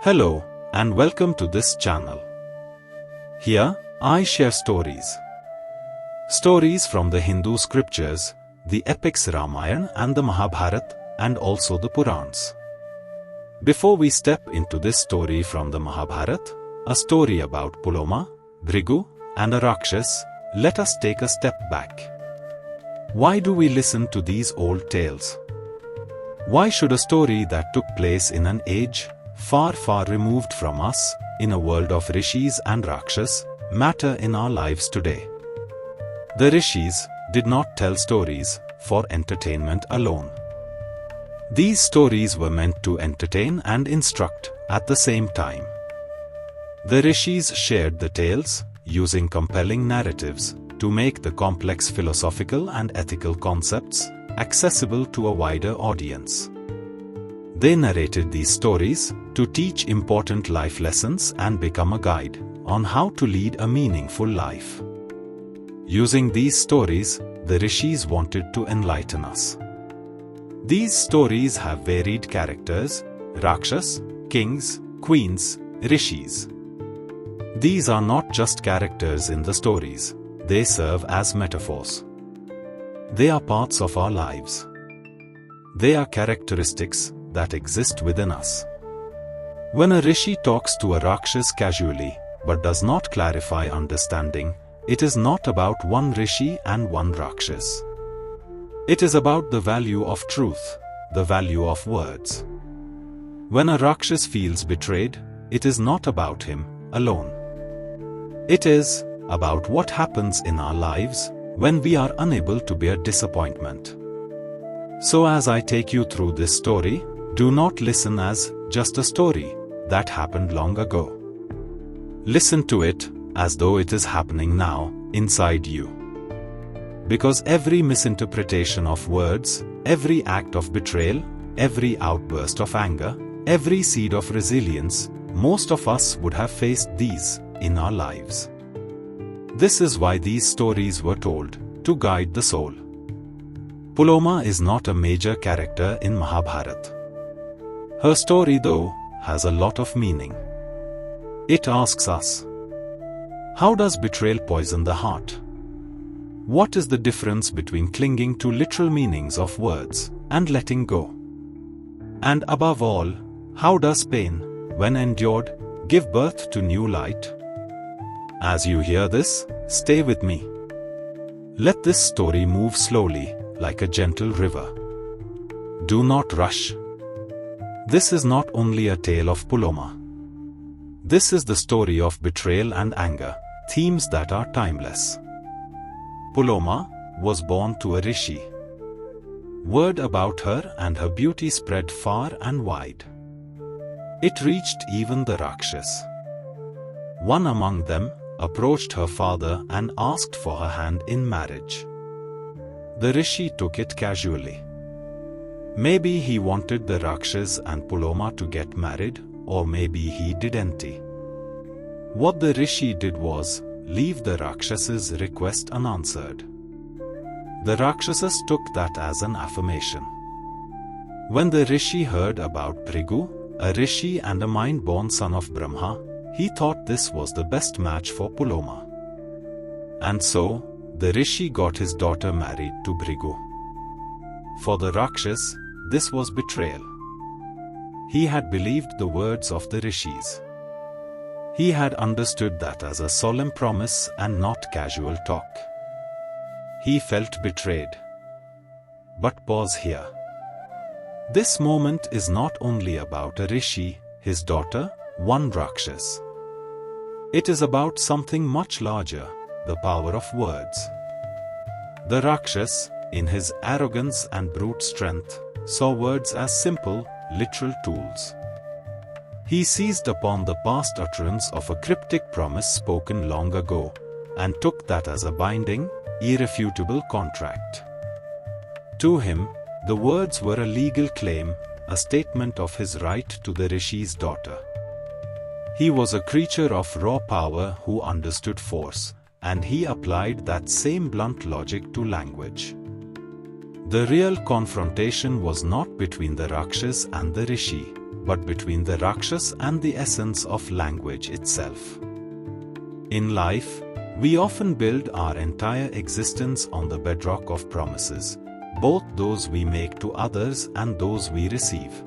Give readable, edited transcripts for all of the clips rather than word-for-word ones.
Hello, and welcome to this channel. Here, I share stories. Stories from the Hindu scriptures, the epics Ramayana and the Mahabharata, and also the Purans. Before we step into this story from the Mahabharata, a story about Puloma, Bhrigu, and a Rakshasa, let us take a step back. Why do we listen to these old tales? Why should a story that took place in an age far, far removed from us, in a world of rishis and Rakshas, matter in our lives today? The rishis did not tell stories for entertainment alone. These stories were meant to entertain and instruct at the same time. The rishis shared the tales, using compelling narratives, to make the complex philosophical and ethical concepts accessible to a wider audience. They narrated these stories to teach important life lessons and become a guide on how to lead a meaningful life. Using these stories, the rishis wanted to enlighten us. These stories have varied characters: Rakshas, kings, queens, rishis. These are not just characters in the stories, they serve as metaphors. They are parts of our lives. They are characteristics that exist within us. When a rishi talks to a Rakshas casually, but does not clarify understanding, it is not about one rishi and one Rakshas. It is about the value of truth, the value of words. When a Rakshas feels betrayed, it is not about him alone. It is about what happens in our lives when we are unable to bear disappointment. So as I take you through this story, do not listen as just a story that happened long ago. Listen to it as though it is happening now, inside you. Because every misinterpretation of words, every act of betrayal, every outburst of anger, every seed of resilience, most of us would have faced these in our lives. This is why these stories were told, to guide the soul. Puloma is not a major character in Mahabharata. Her story, though, has a lot of meaning. It asks us, how does betrayal poison the heart? What is the difference between clinging to literal meanings of words and letting go? And above all, how does pain, when endured, give birth to new light? As you hear this, stay with me. Let this story move slowly, like a gentle river. Do not rush. This is not only a tale of Puloma. This is the story of betrayal and anger, themes that are timeless. Puloma was born to a rishi. Word about her and her beauty spread far and wide. It reached even the Rakshas. One among them approached her father and asked for her hand in marriage. The rishi took it casually. Maybe he wanted the Rakshas and Puloma to get married, or maybe he didn't. What the rishi did was leave the Rakshas's request unanswered. The Rakshasas took that as an affirmation. When the rishi heard about Bhrigu, a rishi and a mind-born son of Brahma, he thought this was the best match for Puloma. And so, the rishi got his daughter married to Bhrigu. For the Rakshas, this was betrayal. He had believed the words of the rishis. He had understood that as a solemn promise and not casual talk. He felt betrayed. But pause here. This moment is not only about a rishi, his daughter, one Rakshas. It is about something much larger, the power of words. The Rakshas, in his arrogance and brute strength, saw words as simple, literal tools. He seized upon the past utterance of a cryptic promise spoken long ago, and took that as a binding, irrefutable contract. To him, the words were a legal claim, a statement of his right to the rishi's daughter. He was a creature of raw power who understood force, and he applied that same blunt logic to language. The real confrontation was not between the Rakshas and the rishi, but between the Rakshas and the essence of language itself. In life, we often build our entire existence on the bedrock of promises, both those we make to others and those we receive.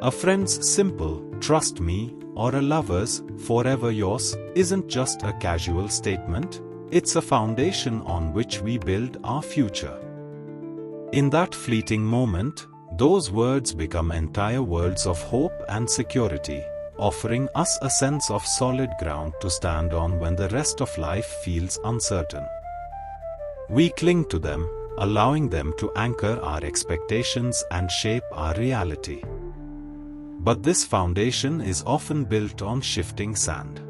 A friend's simple, "Trust me," or a lover's, "Forever yours," isn't just a casual statement, it's a foundation on which we build our future. In that fleeting moment, those words become entire worlds of hope and security, offering us a sense of solid ground to stand on when the rest of life feels uncertain. We cling to them, allowing them to anchor our expectations and shape our reality. But this foundation is often built on shifting sand.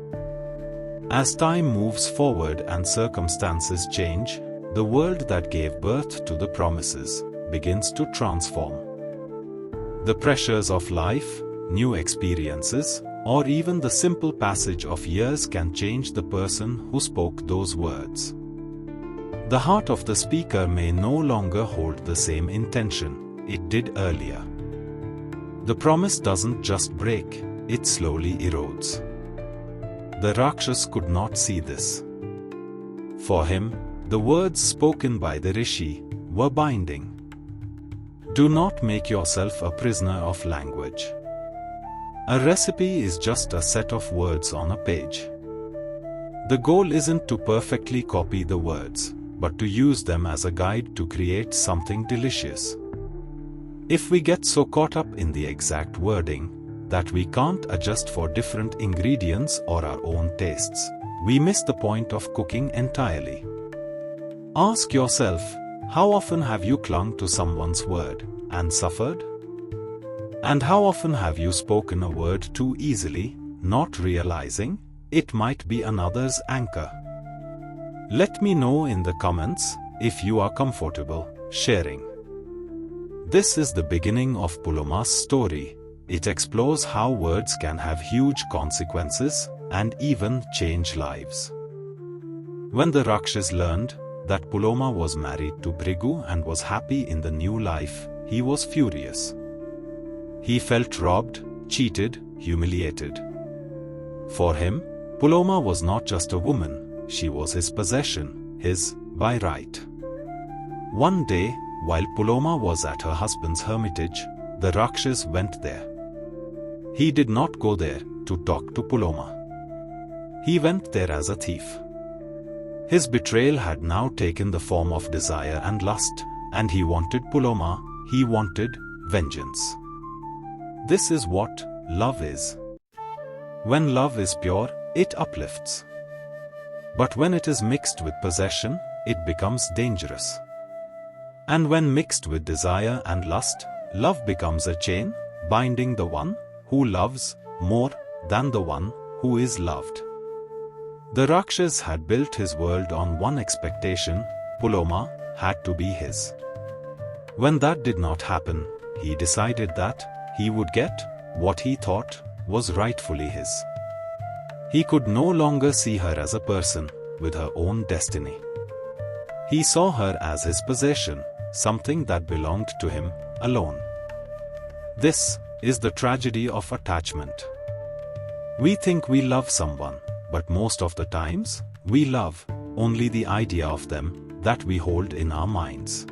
As time moves forward and circumstances change, the world that gave birth to the promises begins to transform. The pressures of life, new experiences, or even the simple passage of years can change the person who spoke those words. The heart of the speaker may no longer hold the same intention it did earlier. The promise doesn't just break, it slowly erodes. The Rakshas could not see this. For him, the words spoken by the rishi were binding. Do not make yourself a prisoner of language. A recipe is just a set of words on a page. The goal isn't to perfectly copy the words, but to use them as a guide to create something delicious. If we get so caught up in the exact wording that we can't adjust for different ingredients or our own tastes, we miss the point of cooking entirely. Ask yourself, how often have you clung to someone's word and suffered? And how often have you spoken a word too easily, not realizing it might be another's anchor? Let me know in the comments if you are comfortable sharing. This is the beginning of Puloma's story. It explores how words can have huge consequences and even change lives. When the Rakshas learned that Puloma was married to Bhrigu and was happy in the new life, he was furious. He felt robbed, cheated, humiliated. For him, Puloma was not just a woman, she was his possession, his by right. One day, while Puloma was at her husband's hermitage, the Rakshas went there. He did not go there to talk to Puloma. He went there as a thief. His betrayal had now taken the form of desire and lust, and he wanted Puloma, he wanted vengeance. This is what love is. When love is pure, it uplifts. But when it is mixed with possession, it becomes dangerous. And when mixed with desire and lust, love becomes a chain, binding the one who loves more than the one who is loved. The Rakshas had built his world on one expectation: Puloma had to be his. When that did not happen, he decided that he would get what he thought was rightfully his. He could no longer see her as a person with her own destiny. He saw her as his possession, something that belonged to him alone. This is the tragedy of attachment. We think we love someone, but most of the times, we love only the idea of them that we hold in our minds.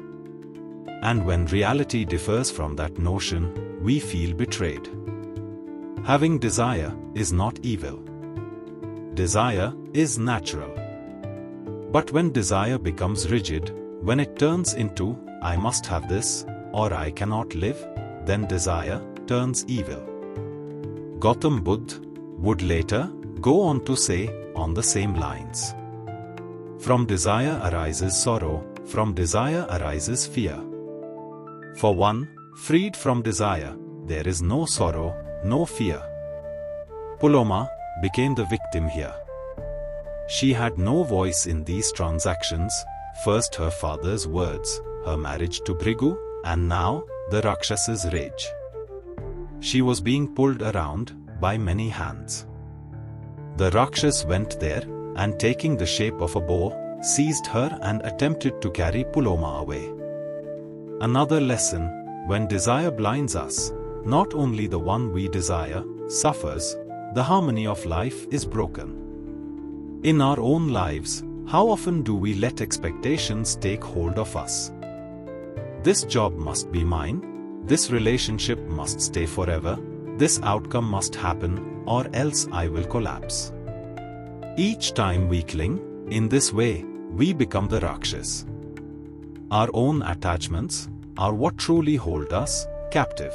And when reality differs from that notion, we feel betrayed. Having desire is not evil. Desire is natural. But when desire becomes rigid, when it turns into, I must have this, or I cannot live, then desire turns evil. Gautam Buddha would later go on to say on the same lines. From desire arises sorrow, from desire arises fear. For one, freed from desire, there is no sorrow, no fear. Puloma became the victim here. She had no voice in these transactions, first her father's words, her marriage to Bhrigu, and now the Rakshas's rage. She was being pulled around by many hands. The Rakshas went there, and taking the shape of a bow, seized her and attempted to carry Puloma away. Another lesson: when desire blinds us, not only the one we desire, suffers, the harmony of life is broken. In our own lives, how often do we let expectations take hold of us? This job must be mine, this relationship must stay forever, this outcome must happen, or else I will collapse. Each time we cling, in this way, we become the Rakshas. Our own attachments are what truly hold us captive.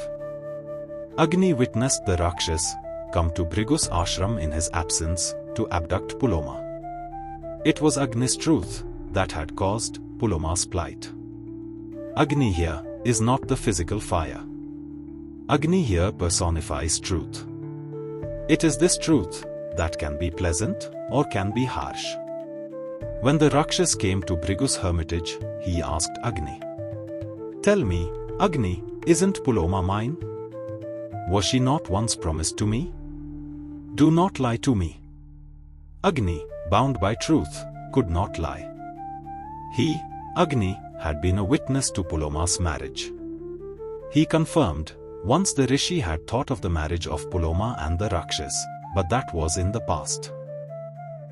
Agni witnessed the Rakshas come to Bhrigu's ashram in his absence to abduct Puloma. It was Agni's truth that had caused Puloma's plight. Agni here is not the physical fire. Agni here personifies truth. It is this truth that can be pleasant or can be harsh. When the Rakshas came to Bhrigu's hermitage, he asked Agni, "Tell me, Agni, isn't Puloma mine? Was she not once promised to me? Do not lie to me." Agni, bound by truth, could not lie. He, Agni, had been a witness to Puloma's marriage. He confirmed, once the rishi had thought of the marriage of Puloma and the Rakshas, but that was in the past.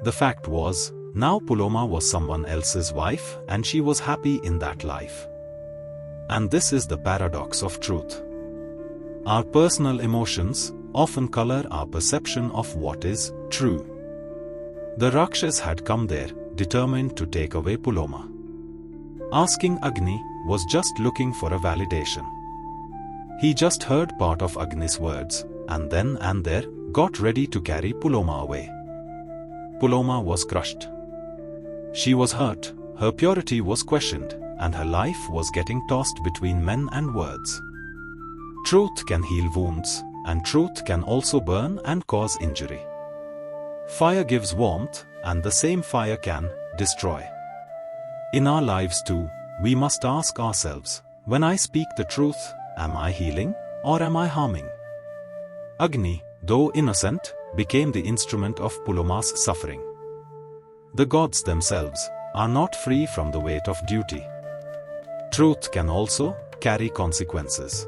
The fact was, now Puloma was someone else's wife and she was happy in that life. And this is the paradox of truth. Our personal emotions often color our perception of what is true. The Rakshas had come there, determined to take away Puloma. Asking Agni was just looking for a validation. He just heard part of Agni's words, and then and there, got ready to carry Puloma away. Puloma was crushed. She was hurt, her purity was questioned, and her life was getting tossed between men and words. Truth can heal wounds, and truth can also burn and cause injury. Fire gives warmth, and the same fire can destroy. In our lives too, we must ask ourselves, when I speak the truth, am I healing or am I harming? Agni, though innocent, became the instrument of Puloma's suffering. The gods themselves are not free from the weight of duty. Truth can also carry consequences.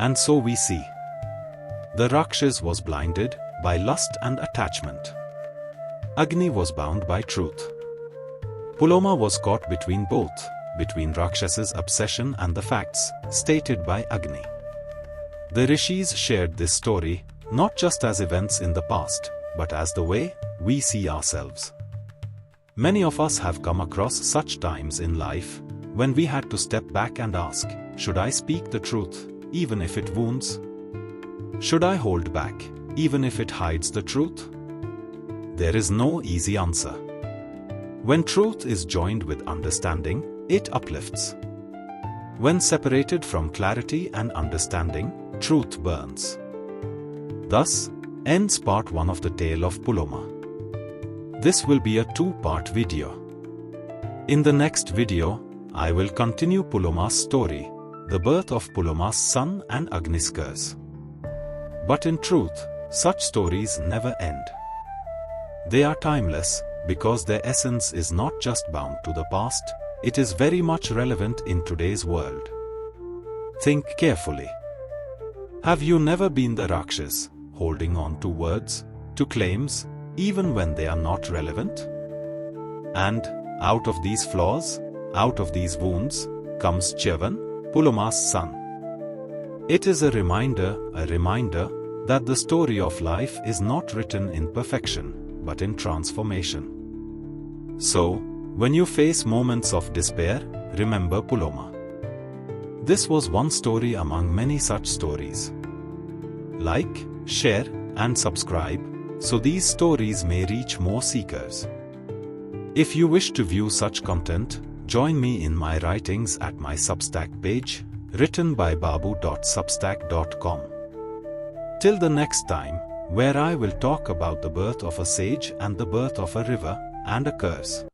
And so we see. The Rakshas was blinded by lust and attachment. Agni was bound by truth. Puloma was caught between both, between Rakshas's obsession and the facts stated by Agni. The rishis shared this story, not just as events in the past, but as the way we see ourselves. Many of us have come across such times in life when we had to step back and ask, should I speak the truth, even if it wounds? Should I hold back, even if it hides the truth? There is no easy answer. When truth is joined with understanding, it uplifts. When separated from clarity and understanding, truth burns. Thus, ends part 1 of the tale of Puloma. This will be a 2-part video. In the next video, I will continue Puloma's story, the birth of Puloma's son and Agni's curse. But in truth, such stories never end. They are timeless, because their essence is not just bound to the past, it is very much relevant in today's world. Think carefully. Have you never been the Rakshas, holding on to words, to claims, even when they are not relevant? And, out of these flaws, out of these wounds, comes Chyavan, Puloma's son. It is a reminder that the story of life is not written in perfection, but in transformation. So, when you face moments of despair, remember Puloma. This was one story among many such stories. Like, share, and subscribe, so these stories may reach more seekers. If you wish to view such content, join me in my writings at my Substack page, written by babu.substack.com. Till the next time, where I will talk about the birth of a sage and the birth of a river and a curse.